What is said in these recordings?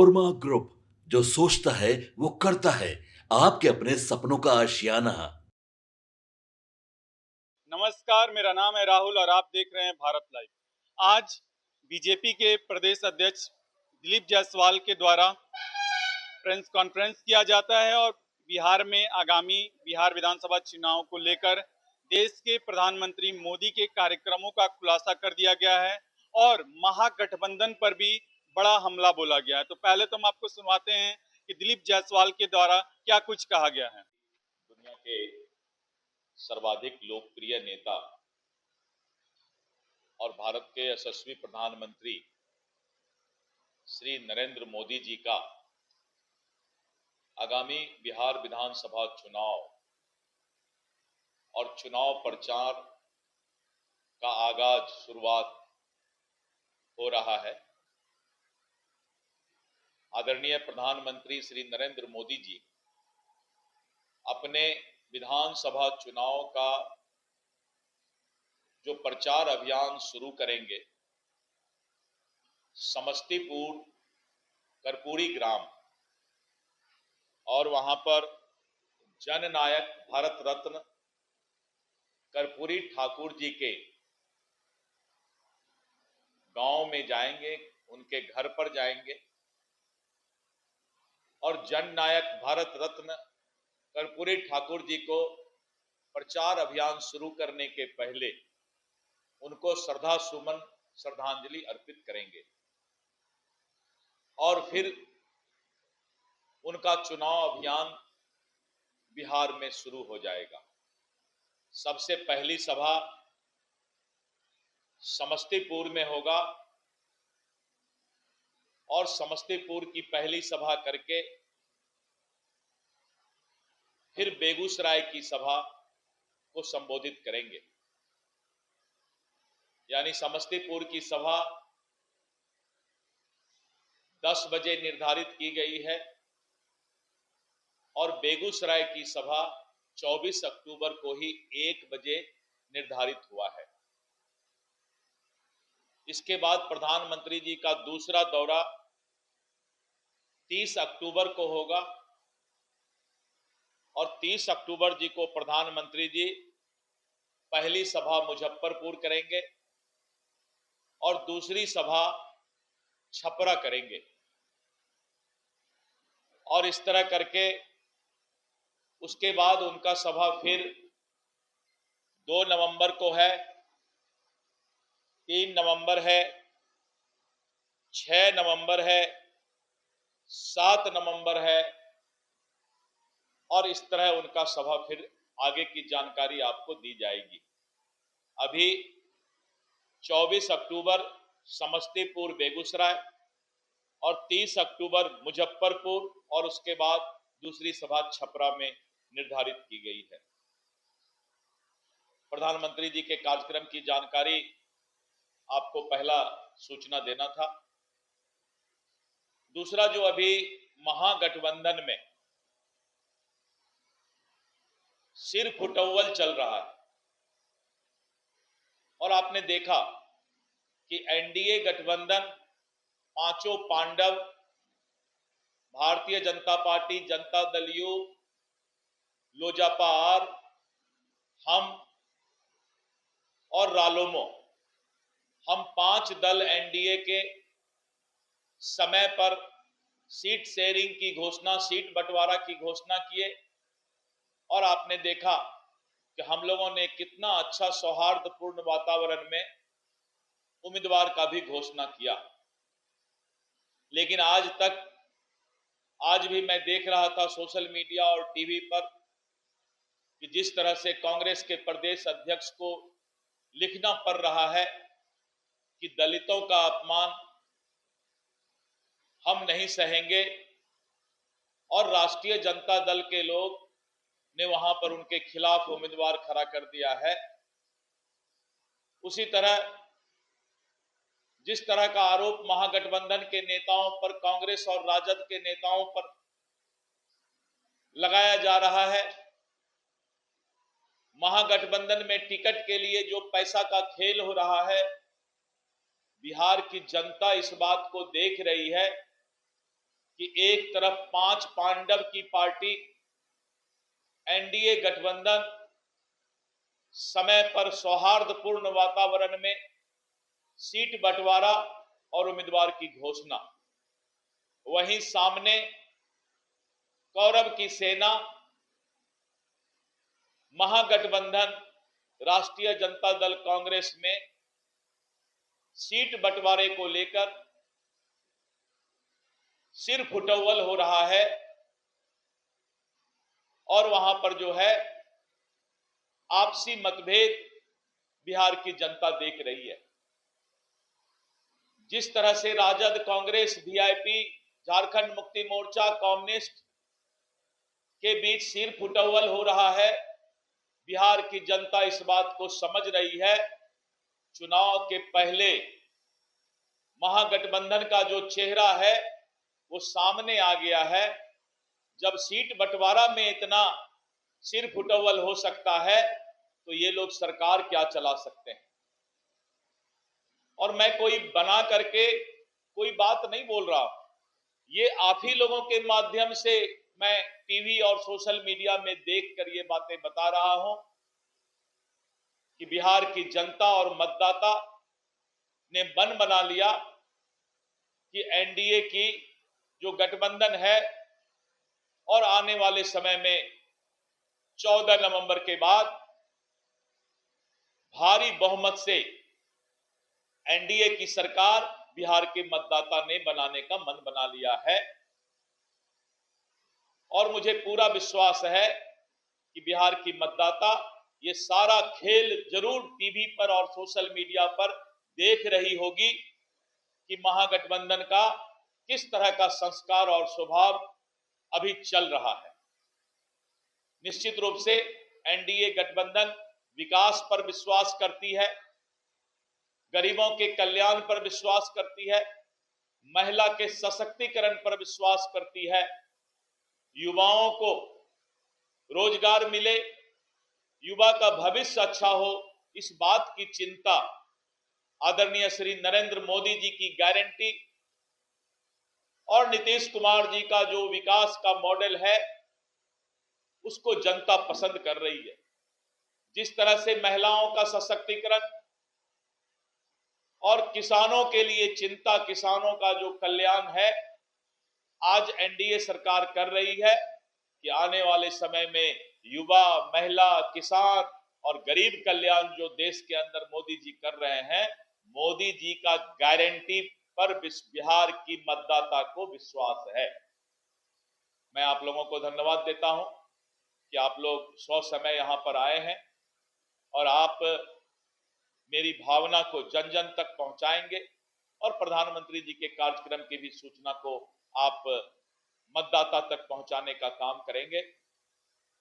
नोरमा group, जो सोचता है वो करता है। आपके अपने सपनों का आशियाना। नमस्कार, मेरा नाम है राहुल और आप देख रहे हैं भारत लाइव। आज बीजेपी के प्रदेश अध्यक्ष दिलीप जायसवाल के द्वारा प्रेस कॉन्फ्रेंस किया जाता है और बिहार में आगामी बिहार विधानसभा चुनाव को लेकर देश के प्रधानमंत्री मोदी के कार्यक्रमों का खुलासा कर दिया गया है और महागठबंधन पर भी बड़ा हमला बोला गया है। तो पहले तो हम आपको सुनवाते हैं कि दिलीप जायसवाल के द्वारा क्या कुछ कहा गया है। दुनिया के सर्वाधिक लोकप्रिय नेता और भारत के यशस्वी प्रधानमंत्री श्री नरेंद्र मोदी जी का आगामी बिहार विधानसभा चुनाव और चुनाव प्रचार का आगाज शुरुआत हो रहा है। आदरणीय प्रधानमंत्री श्री नरेंद्र मोदी जी अपने विधानसभा चुनाव का जो प्रचार अभियान शुरू करेंगे, समस्तीपुर कर्पूरी ग्राम और वहां पर जननायक भारत रत्न कर्पूरी ठाकुर जी के गांव में जाएंगे, उनके घर पर जाएंगे और जननायक भारत रत्न कर्पूरी ठाकुर जी को प्रचार अभियान शुरू करने के पहले उनको श्रद्धांजलि अर्पित करेंगे और फिर उनका चुनाव अभियान बिहार में शुरू हो जाएगा। सबसे पहली सभा समस्तीपुर में होगा और समस्तीपुर की पहली सभा करके फिर बेगूसराय की सभा को संबोधित करेंगे। यानी समस्तीपुर की सभा 10 बजे निर्धारित की गई है और बेगूसराय की सभा 24 अक्टूबर को ही 1 बजे निर्धारित हुआ है। इसके बाद प्रधानमंत्री जी का दूसरा दौरा 30 अक्टूबर को होगा और 30 अक्टूबर जी को प्रधानमंत्री जी पहली सभा मुजफ्फरपुर करेंगे और दूसरी सभा छपरा करेंगे और इस तरह करके उसके बाद उनका सभा फिर 2 नवंबर को है, 3 नवंबर है, 6 नवंबर है, 7 नवंबर है और इस तरह उनका सभा फिर आगे की जानकारी आपको दी जाएगी। अभी 24 अक्टूबर समस्तीपुर बेगूसराय और 30 अक्टूबर मुजफ्फरपुर और उसके बाद दूसरी सभा छपरा में निर्धारित की गई है। प्रधानमंत्री जी के कार्यक्रम की जानकारी आपको पहला सूचना देना था। दूसरा, जो अभी महागठबंधन में सिर फुटौल चल रहा है और आपने देखा कि एनडीए गठबंधन पांचों Pandav Bharatiya Janata party, Janata Dal you, Lojpa are, हम और रालोमो, हम 5 दल एनडीए के समय पर सीट शेयरिंग की घोषणा, सीट बंटवारा की घोषणा किए और आपने देखा कि हम लोगों ने कितना अच्छा सौहार्दपूर्ण वातावरण में उम्मीदवार का भी घोषणा किया। लेकिन आज भी मैं देख रहा था सोशल मीडिया और टीवी पर कि जिस तरह से कांग्रेस के प्रदेश अध्यक्ष को लिखना पड़ रहा है कि दलितों का अपमान हम नहीं सहेंगे और राष्ट्रीय जनता दल के लोग ने वहां पर उनके खिलाफ उम्मीदवार खड़ा कर दिया है। उसी तरह जिस तरह का आरोप महागठबंधन के नेताओं पर, कांग्रेस और राजद के नेताओं पर लगाया जा रहा है, महागठबंधन में टिकट के लिए जो पैसा का खेल हो रहा है, बिहार की जनता इस बात को देख रही है कि एक तरफ 5 पांडव की पार्टी एनडीए गठबंधन समय पर सौहार्दपूर्ण वातावरण में सीट बंटवारा और उम्मीदवार की घोषणा, वहीं सामने कौरव की सेना महागठबंधन राष्ट्रीय जनता दल कांग्रेस में सीट बंटवारे को लेकर सिर फुटौल हो रहा है और वहां पर जो है आपसी मतभेद बिहार की जनता देख रही है। जिस तरह से राजद, कांग्रेस, वीआईपी, झारखंड मुक्ति मोर्चा, कम्युनिस्ट के बीच सिर फुटौल हो रहा है, बिहार की जनता इस बात को समझ रही है। चुनाव के पहले महागठबंधन का जो चेहरा है वो सामने आ गया है। जब सीट बंटवारा में इतना सिर फुटौल हो सकता है तो ये लोग सरकार क्या चला सकते हैं। और मैं कोई बना करके कोई बात नहीं बोल रहा, ये आप ही लोगों के माध्यम से मैं टीवी और सोशल मीडिया में देखकर ये बातें बता रहा हूं कि बिहार की जनता और मतदाता ने मन बना लिया कि एनडीए की जो गठबंधन है और आने वाले समय में 14 नवंबर के बाद भारी बहुमत से एनडीए की सरकार बिहार के मतदाता ने बनाने का मन बना लिया है। और मुझे पूरा विश्वास है कि बिहार की मतदाता ये सारा खेल जरूर टीवी पर और सोशल मीडिया पर देख रही होगी कि महागठबंधन का किस तरह का संस्कार और स्वभाव अभी चल रहा है। निश्चित रूप से एनडीए गठबंधन विकास पर विश्वास करती है, गरीबों के कल्याण पर विश्वास करती है, महिला के सशक्तिकरण पर विश्वास करती है, युवाओं को रोजगार मिले, युवा का भविष्य अच्छा हो, इस बात की चिंता आदरणीय श्री नरेंद्र मोदी जी की गारंटी और नीतीश कुमार जी का जो विकास का मॉडल है उसको जनता पसंद कर रही है। जिस तरह से महिलाओं का सशक्तिकरण और किसानों के लिए चिंता, किसानों का जो कल्याण है आज एनडीए सरकार कर रही है कि आने वाले समय में युवा, महिला, किसान और गरीब कल्याण जो देश के अंदर मोदी जी कर रहे हैं, मोदी जी का गारंटी पर बिहार की मतदाता को विश्वास है। मैं आप लोगों को धन्यवाद देता हूं कि आप लोग समय यहां पर आए हैं और आप मेरी भावना को जन जन तक पहुंचाएंगे और प्रधानमंत्री जी के कार्यक्रम की भी सूचना को आप मतदाता तक पहुंचाने का काम करेंगे।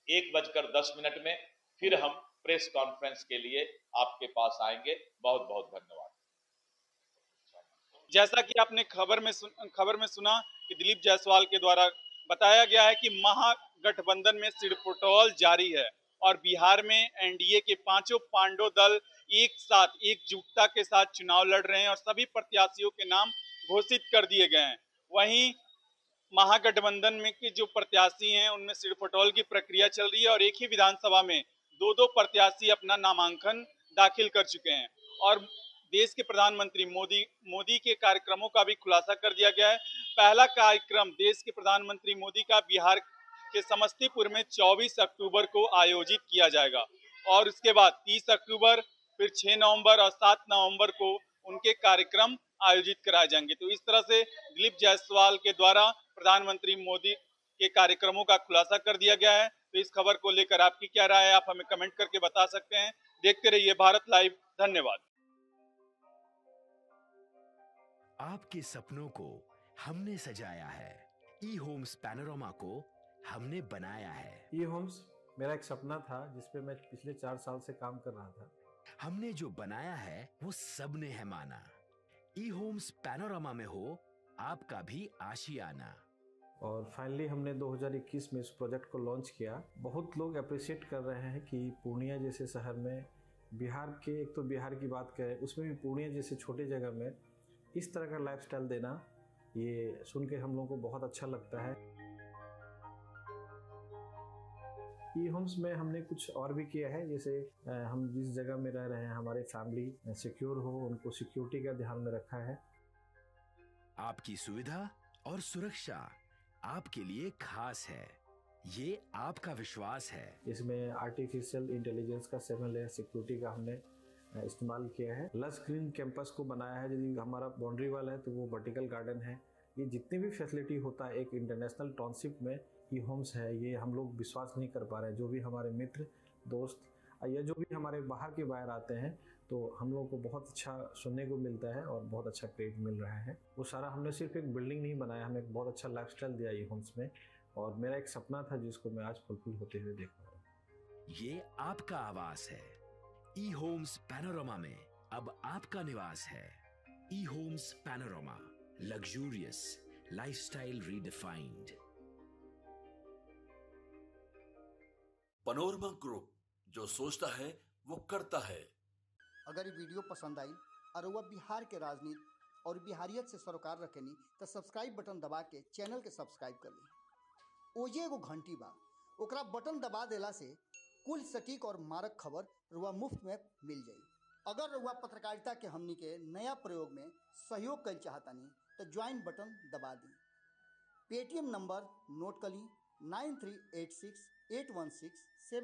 1:10 में फिर हम प्रेस कॉन्फ्रेंस के लिए आपके पास आएंगे। बहुत बहुत धन्यवाद। जैसा कि आपने खबर में सुना कि दिलीप जायसवाल के द्वारा बताया गया है कि महागठबंधन में सिरपुटौल जारी है और बिहार में एनडीए के पांचों पांडव दल एक साथ एकजुटता के साथ चुनाव लड़ रहे हैं और सभी प्रत्याशियों के नाम घोषित कर दिए गए हैं। वहीं महागठबंधन में के जो प्रत्याशी हैं उनमें सिरपुटौल की प्रक्रिया चल रही है और एक ही विधानसभा में दो प्रत्याशी अपना नामांकन दाखिल कर चुके हैं। और देश के प्रधानमंत्री मोदी के कार्यक्रमों का भी खुलासा कर दिया गया है। पहला कार्यक्रम देश के प्रधानमंत्री मोदी का बिहार के समस्तीपुर में 24 अक्टूबर को आयोजित किया जाएगा और उसके बाद 30 अक्टूबर, फिर 6 नवंबर और 7 नवंबर को उनके कार्यक्रम आयोजित कराए जाएंगे। तो इस तरह से दिलीप जायसवाल के द्वारा प्रधानमंत्री मोदी के कार्यक्रमों का खुलासा कर दिया गया है। तो इस खबर को लेकर आपकी क्या राय है, आप हमें कमेंट करके बता सकते हैं। देखते रहिए भारत लाइव। धन्यवाद। आपके सपनों को हमने सजाया है, ई होम्स पैनोरामा को हमने बनाया है। ई होम्स मेरा एक सपना था जिस पे मैं पिछले 4 साल से काम कर रहा था। हमने जो बनाया है वो सबने है माना। ई होम्स पैनोरामा में हो आपका भी आशियाना। और फाइनली हमने 2021 में इस प्रोजेक्ट को लॉन्च किया। बहुत लोग अप्रिशिएट कर रहे हैं कि पूर्णिया जैसे शहर में बिहार के, एक तो बिहार की बात करें उसमें भी पूर्णिया जैसे छोटे जगह में इस तरह का लाइफस्टाइल देना ये सुन के हम लोगों को बहुत अच्छा लगता है। ई होम्स में हमने कुछ और भी किया है, जैसे हम जिस जगह में रह रहे हैं हमारे फैमिली सिक्योर हो, उनको सिक्योरिटी का ध्यान में रखा है। आपकी सुविधा और सुरक्षा आपके लिए खास है, ये आपका विश्वास है। इसमें आर्टिफिशियल इंटेलिजेंस का 7 लेयर सिक्योरिटी का हमने इस्तेमाल किया है। लस ग्रीन कैंपस को बनाया है, यदि हमारा बाउंड्री वाल है तो वो वर्टिकल गार्डन है। ये जितनी भी फैसिलिटी होता है एक इंटरनेशनल टाउनशिप में, ई होम्स है, ये हम लोग विश्वास नहीं कर पा रहे हैं। जो भी हमारे मित्र दोस्त या जो भी हमारे बाहर आते हैं तो हम लोग को बहुत अच्छा सुनने को मिलता है और बहुत अच्छा क्रेडिट मिल रहा है। वो सारा हमने सिर्फ एक बिल्डिंग नहीं बनाया, हमें एक बहुत अच्छा लाइफस्टाइल दिया ई होम्स में, और मेरा एक सपना था जिसको मैं आज फुलफिल होते हुए देख रहा हूँ। ये आपका आवास है। ई होम्स पैनोरामा में अब आपका निवास है। E homes Panorama, luxurious lifestyle redefined. Panorama group, जो सोचता है वो करता है। अगर ये वीडियो पसंद आई और वह बिहार के राजनीति और बिहारियत से सरोकार रखेनी तो सब्सक्राइब बटन दबा के चैनल के सब्सक्राइब कर ली। ओजे एगो घंटी बा, ओकरा बटन दबा देला से कुल सटीक और मारक खबर रुआ मुफ्त में मिल जाई। अगर रुआ पत्रकारिता के हमनी के नया प्रयोग में सहयोग कर चाहतानी तो ज्वाइन बटन दबा दी। पेटीएम नंबर नोट कर ली 93868167